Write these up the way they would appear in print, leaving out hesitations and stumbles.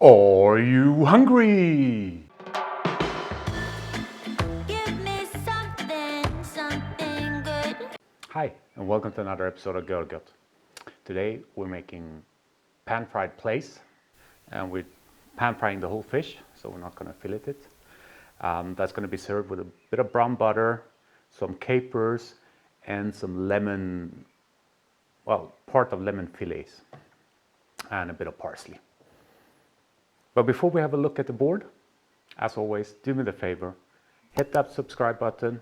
Are you hungry? Give me something good. Hi, and welcome to another episode of Görgött. Today we're making pan-fried plaice, and we're pan-frying the whole fish, so we're not going to fillet it. That's going to be served with a bit of brown butter, some capers, and some lemon, well, part of lemon fillets, and a bit of parsley. But before we have a look at the board, as always, do me the favor, hit that subscribe button,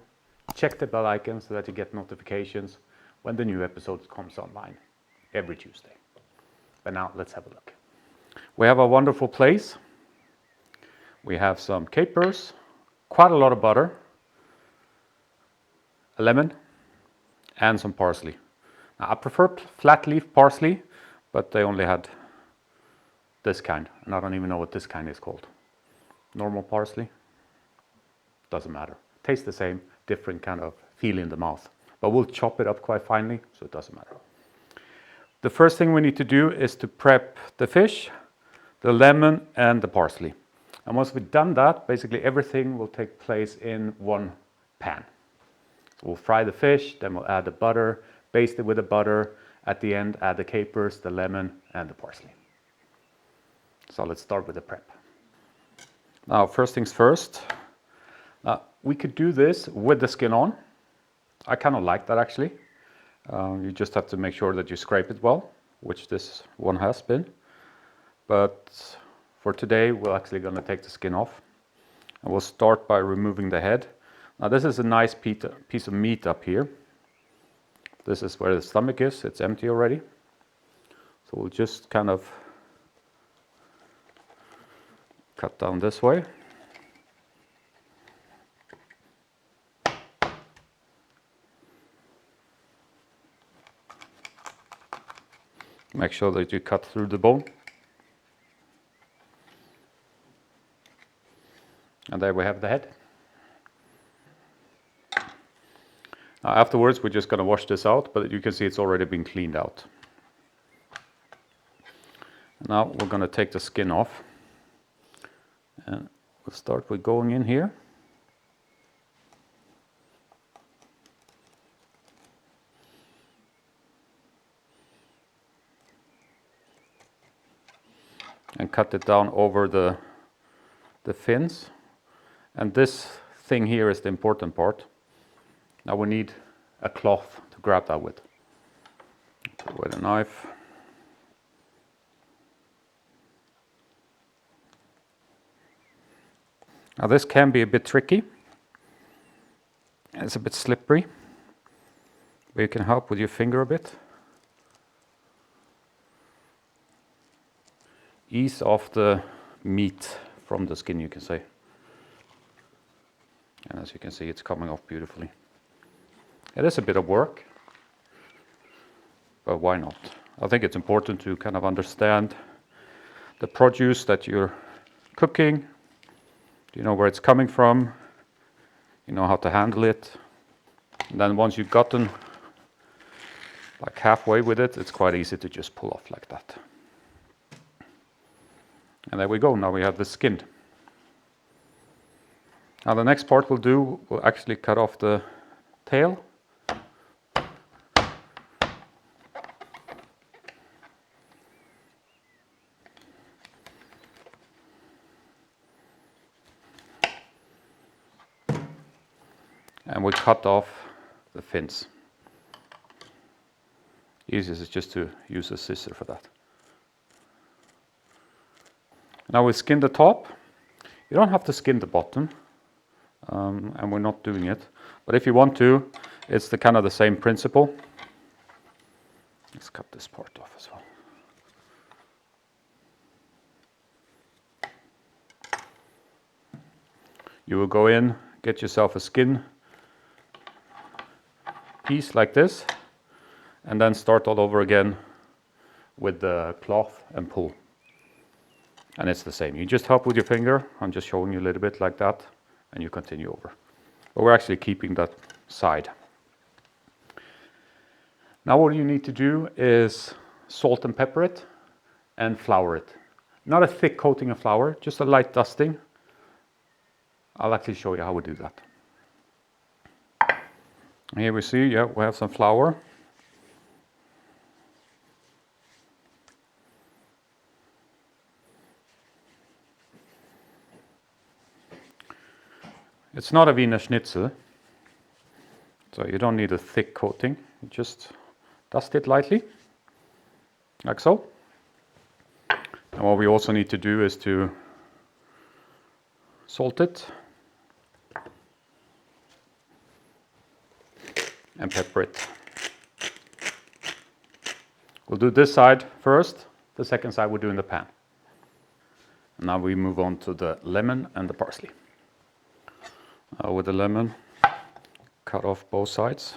check the bell icon so that you get notifications when the new episode comes online every Tuesday. But now let's have a look. We have a wonderful plaice. We have some capers, quite a lot of butter, a lemon, and some parsley. Now, I prefer flat leaf parsley, but they only had this kind, and I don't even know what this kind is called. Normal parsley? Doesn't matter. Tastes the same, different kind of feel in the mouth. But we'll chop it up quite finely, so it doesn't matter. The first thing we need to do is to prep the fish, the lemon, and the parsley. And once we've done that, basically everything will take place in one pan. So we'll fry the fish, then we'll add the butter, baste it with the butter. At the end, add the capers, the lemon, and the parsley. So let's start with the prep. Now, first things first, we could do this with the skin on. I kind of like that actually. You just have to make sure that you scrape it well, which this one has been. But for today, we're actually going to take the skin off. And we'll start by removing the head. Now, this is a nice piece of meat up here. This is where the stomach is. It's empty already. So we'll just kind of cut down this way. Make sure that you cut through the bone. And there we have the head. Now afterwards we're just going to wash this out, but you can see it's already been cleaned out. Now we're going to take the skin off. And we'll start with going in here. And cut it down over the fins. And this thing here is the important part. Now we need a cloth to grab that with. Put it with a knife. Now this can be a bit tricky. It's a bit slippery. But you can help with your finger a bit. Ease off the meat from the skin, you can say. And as you can see, it's coming off beautifully. It is a bit of work, but why not? I think it's important to kind of understand the produce that you're cooking. You know where it's coming from, you know how to handle it. And then once you've gotten like halfway with it, it's quite easy to just pull off like that. And there we go, now we have the skin. Now the next part we'll do, we'll actually cut off the tail. And we cut off the fins. Easiest is just to use a scissor for that. Now we skin the top. You don't have to skin the bottom, and we're not doing it. But if you want to, it's the kind of the same principle. Let's cut this part off as well. You will go in, get yourself a skin piece like this, and then start all over again with the cloth and pull. And it's the same. You just help with your finger. I'm just showing you a little bit like that, and you continue over. But we're actually keeping that side. Now what you need to do is salt and pepper it and flour it. Not a thick coating of flour, just a light dusting. I'll actually show you how we do that. Here we see, yeah, we have some flour. It's not a Wiener Schnitzel, so you don't need a thick coating. You just dust it lightly, like so. And what we also need to do is to salt it and pepper it. We'll do this side first, the second side we'll do in the pan. And now we move on to the lemon and the parsley. With the lemon, cut off both sides.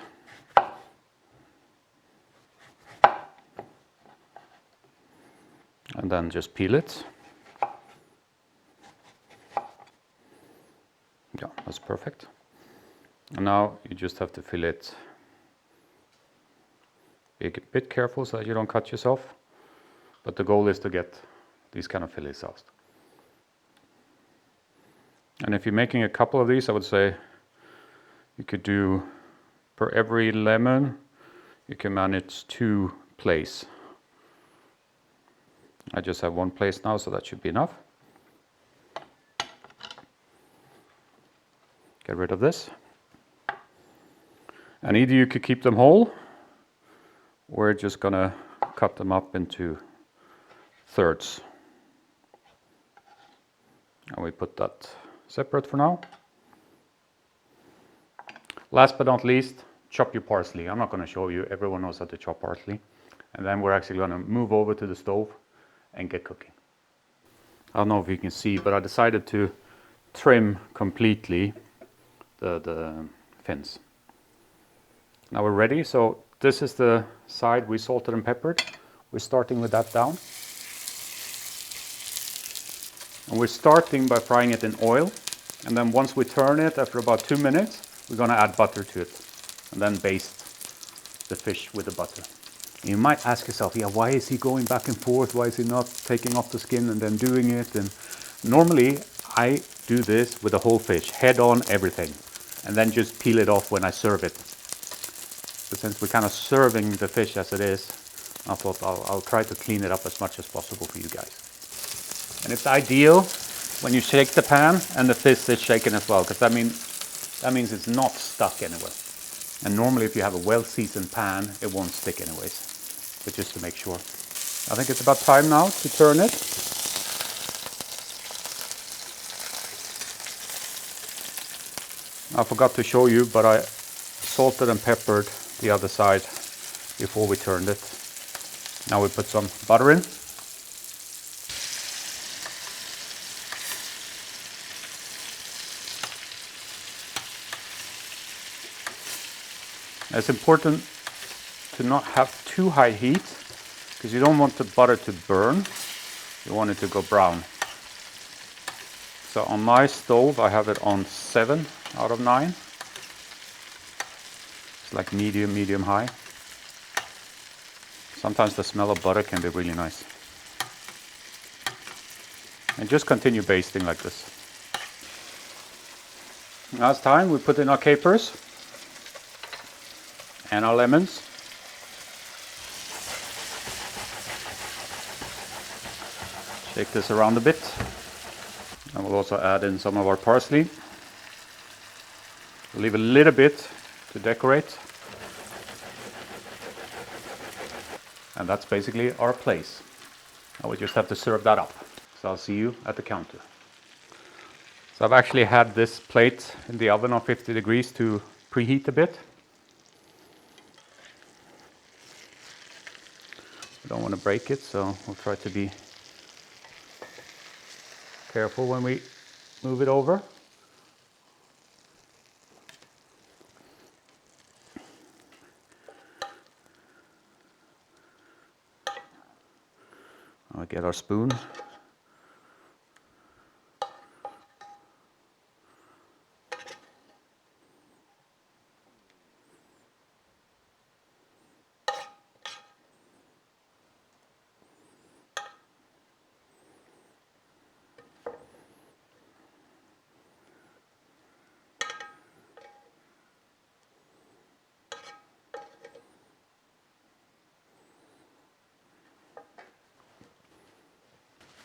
And then just peel it. Yeah, that's perfect. And now you just have to fill it. Be a bit careful so that you don't cut yourself. But the goal is to get these kind of fillets out. And if you're making a couple of these, I would say you could do per every lemon, you can manage 2 plaice. I just have 1 plaice now, so that should be enough. Get rid of this. And either you could keep them whole, or we're just gonna cut them up into thirds. And we put that separate for now. Last but not least, chop your parsley. I'm not going to show you, everyone knows how to chop parsley. And then we're actually going to move over to the stove and get cooking. I don't know if you can see, but I decided to trim completely the fins. Now we're ready. So this is the side we salted and peppered. We're starting with that down. And we're starting by frying it in oil. And then once we turn it, after about 2 minutes, we're going to add butter to it. And then baste the fish with the butter. You might ask yourself, yeah, why is he going back and forth? Why is he not taking off the skin and then doing it? And normally I do this with the whole fish, head on, everything. And then just peel it off when I serve it. But since we're kind of serving the fish as it is, I thought I'll try to clean it up as much as possible for you guys. And it's ideal when you shake the pan and the fish is shaken as well, because that means it's not stuck anywhere. And normally if you have a well-seasoned pan, it won't stick anyways. But just to make sure. I think it's about time now to turn it. I forgot to show you, but I salted and peppered the other side before we turned it. Now we put some butter in. It's important to not have too high heat because you don't want the butter to burn. You want it to go brown. So on my stove I have it on 7 out of 9. It's like medium high. Sometimes the smell of butter can be really nice. And just continue basting like this. Now it's time we put in our capers and our lemons. Shake this around a bit. And we'll also add in some of our parsley. We'll leave a little bit to decorate. And that's basically our plaice. Now we just have to serve that up. So I'll see you at the counter. So I've actually had this plate in the oven on 50 degrees to preheat a bit. We don't want to break it, so we'll try to be careful when we move it over. I'll get our spoon.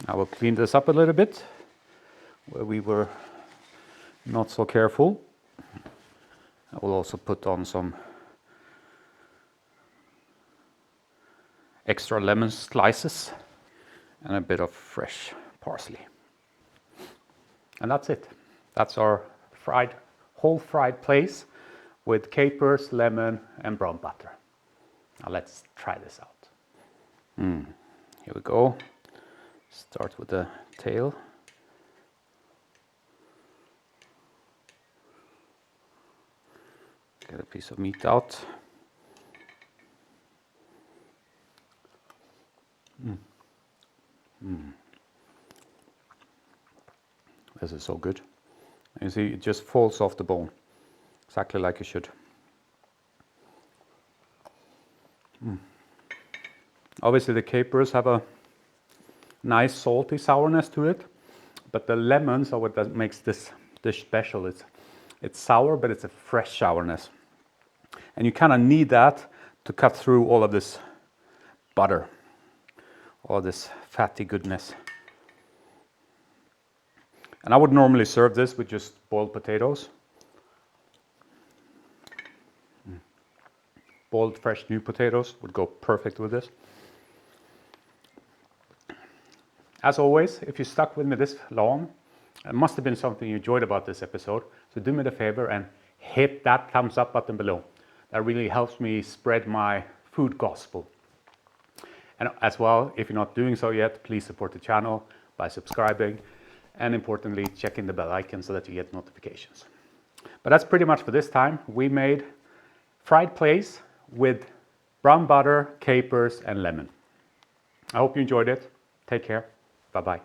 I will clean this up a little bit where we were not so careful. I will also put on some extra lemon slices and a bit of fresh parsley. And that's it. That's our whole fried plaice with capers, lemon and brown butter. Now let's try this out. Here we go. Start with the tail. Get a piece of meat out. This is so good. You see, it just falls off the bone, exactly like it should. Obviously the capers have a nice salty sourness to it, but the lemons are what makes this dish special. It's sour, but it's a fresh sourness. And you kind of need that to cut through all of this butter, all this fatty goodness. And I would normally serve this with just boiled potatoes. Boiled fresh new potatoes would go perfect with this. As always, if you stuck with me this long, it must have been something you enjoyed about this episode. So do me the favor and hit that thumbs up button below. That really helps me spread my food gospel. And as well, if you're not doing so yet, please support the channel by subscribing. And importantly, checking the bell icon so that you get notifications. But that's pretty much for this time. We made fried plaice with brown butter, capers and lemon. I hope you enjoyed it. Take care. Bye-bye.